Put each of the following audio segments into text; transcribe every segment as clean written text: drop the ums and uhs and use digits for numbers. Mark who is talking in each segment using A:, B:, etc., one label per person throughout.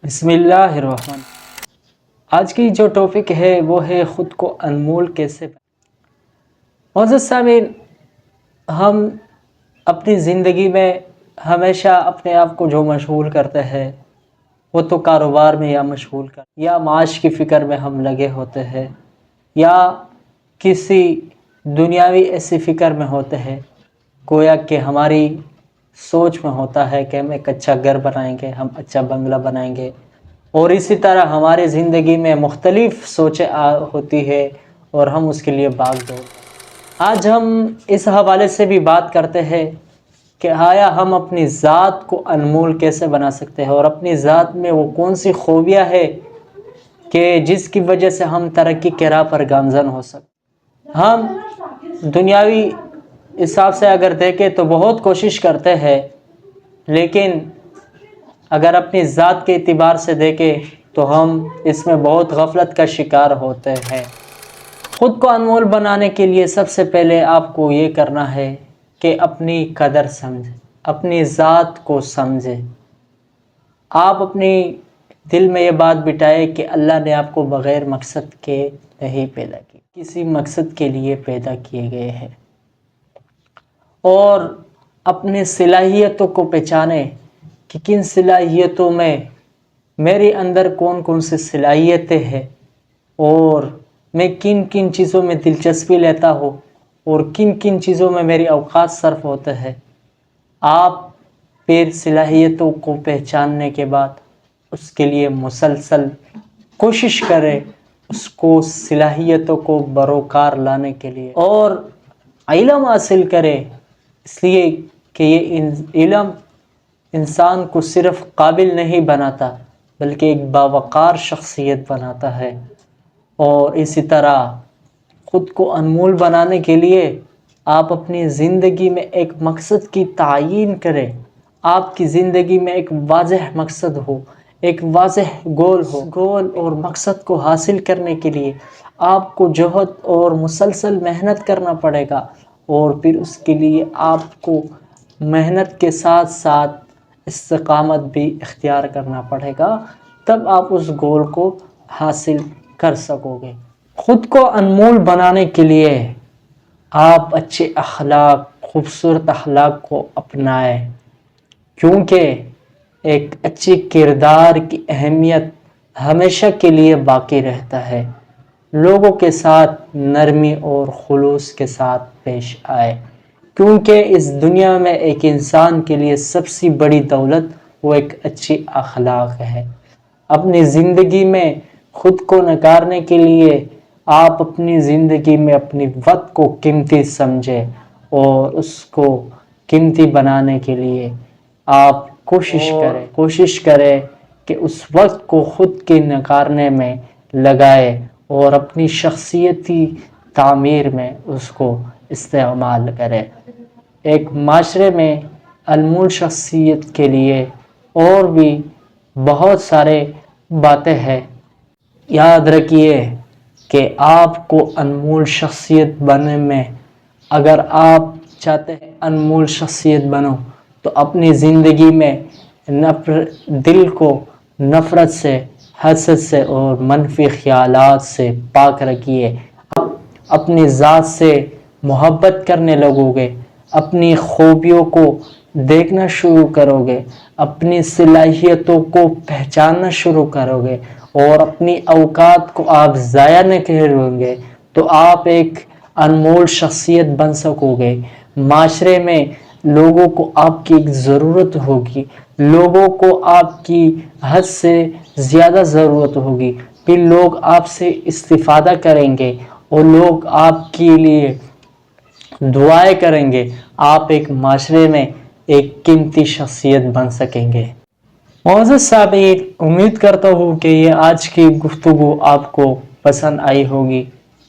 A: بسم اللہ الرحمن۔ آج کی جو ٹاپک ہے وہ ہے خود کو انمول کیسے معزز سامعین، ہم اپنی زندگی میں ہمیشہ اپنے آپ کو جو مشغول کرتے ہیں وہ تو کاروبار میں یا معاش کی فکر میں ہم لگے ہوتے ہیں، یا کسی دنیاوی ایسی فکر میں ہوتے ہیں، گویا کہ ہماری سوچ میں ہوتا ہے کہ ہم ایک اچھا گھر بنائیں گے، ہم اچھا بنگلہ بنائیں گے، اور اسی طرح ہماری زندگی میں مختلف سوچیں ہوتی ہے اور ہم اس کے لیے بھاگ دوڑ۔ آج ہم اس حوالے سے بھی بات کرتے ہیں کہ آیا ہم اپنی ذات کو انمول کیسے بنا سکتے ہیں، اور اپنی ذات میں وہ کون سی خوبیاں ہے کہ جس کی وجہ سے ہم ترقی کے راہ پر گامزن ہو سکتے۔ ہم دنیاوی حساب سے اگر دیکھیں تو بہت کوشش کرتے ہیں، لیکن اگر اپنی ذات کے اعتبار سے دیکھیں تو ہم اس میں بہت غفلت کا شکار ہوتے ہیں۔ خود کو انمول بنانے کے لیے سب سے پہلے آپ کو یہ کرنا ہے کہ اپنی قدر سمجھیں، اپنی ذات کو سمجھیں۔ آپ اپنی دل میں یہ بات بٹھائیں کہ اللہ نے آپ کو بغیر مقصد کے نہیں پیدا کی، کسی مقصد کے لیے پیدا کیے گئے ہیں، اور اپنے صلاحیتوں کو پہچانیں کہ کن صلاحیتوں میں میرے اندر کون کون سی صلاحیتیں ہیں، اور میں کن کن چیزوں میں دلچسپی لیتا ہوں، اور کن کن چیزوں میں میری اوقات صرف ہوتے ہیں۔ آپ پھر صلاحیتوں کو پہچاننے کے بعد اس کے لیے مسلسل کوشش کریں، اس کو صلاحیتوں کو بروکار لانے کے لیے، اور علم حاصل کریں، اس لیے کہ یہ علم انسان کو صرف قابل نہیں بناتا بلکہ ایک باوقار شخصیت بناتا ہے۔ اور اسی طرح خود کو انمول بنانے کے لیے آپ اپنی زندگی میں ایک مقصد کی تعیین کریں۔ آپ کی زندگی میں ایک واضح مقصد ہو، ایک واضح گول ہو۔ گول اور مقصد کو حاصل کرنے کے لیے آپ کو جہد اور مسلسل محنت کرنا پڑے گا، اور پھر اس کے لیے آپ کو محنت کے ساتھ ساتھ استقامت بھی اختیار کرنا پڑے گا، تب آپ اس گول کو حاصل کر سکو گے۔ خود کو انمول بنانے کے لیے آپ اچھے اخلاق، خوبصورت اخلاق کو اپنائیں، کیونکہ ایک اچھی کردار کی اہمیت ہمیشہ کے لیے باقی رہتا ہے۔ لوگوں کے ساتھ نرمی اور خلوص کے ساتھ پیش آئے، کیونکہ اس دنیا میں ایک انسان کے لیے سب سے بڑی دولت وہ ایک اچھی اخلاق ہے۔ اپنی زندگی میں خود کو نکھارنے کے لیے آپ اپنی زندگی میں اپنی وقت کو قیمتی سمجھیں، اور اس کو قیمتی بنانے کے لیے آپ کوشش کریں کہ اس وقت کو خود کے نکھارنے میں لگائے، اور اپنی شخصیتی تعمیر میں اس کو استعمال کرے۔ ایک معاشرے میں انمول شخصیت کے لیے اور بھی بہت سارے باتیں ہیں۔ یاد رکھیے کہ آپ کو انمول شخصیت بننے میں، اگر آپ چاہتے ہیں انمول شخصیت بنو، تو اپنی زندگی میں دل کو نفرت سے، حسد سے اور منفی خیالات سے پاک رکھیے۔ اپنی ذات سے محبت کرنے لگو گے، اپنی خوبیوں کو دیکھنا شروع کرو گے، اپنی صلاحیتوں کو پہچاننا شروع کرو گے، اور اپنی اوقات کو آپ ضائع نہ کرو گے، تو آپ ایک انمول شخصیت بن سکو گے۔ معاشرے میں لوگوں کو آپ کی ایک ضرورت ہوگی، لوگوں کو آپ کی حد سے زیادہ ضرورت ہوگی، پھر لوگ آپ سے استفادہ کریں گے، اور لوگ آپ کے لیے دعائیں کریں گے۔ آپ ایک معاشرے میں ایک قیمتی شخصیت بن سکیں گے۔ معزز سامعین، امید کرتا ہوں کہ یہ آج کی گفتگو آپ کو پسند آئی ہوگی۔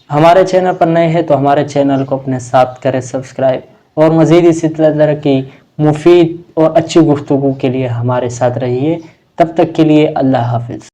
A: ہمارے چینل پر نئے ہیں تو ہمارے چینل کو اپنے ساتھ کریں سبسکرائب، اور مزید اسی طرح کی مفید اور اچھی گفتگو کے لیے ہمارے ساتھ رہیے۔ تب تک کے لیے اللہ حافظ۔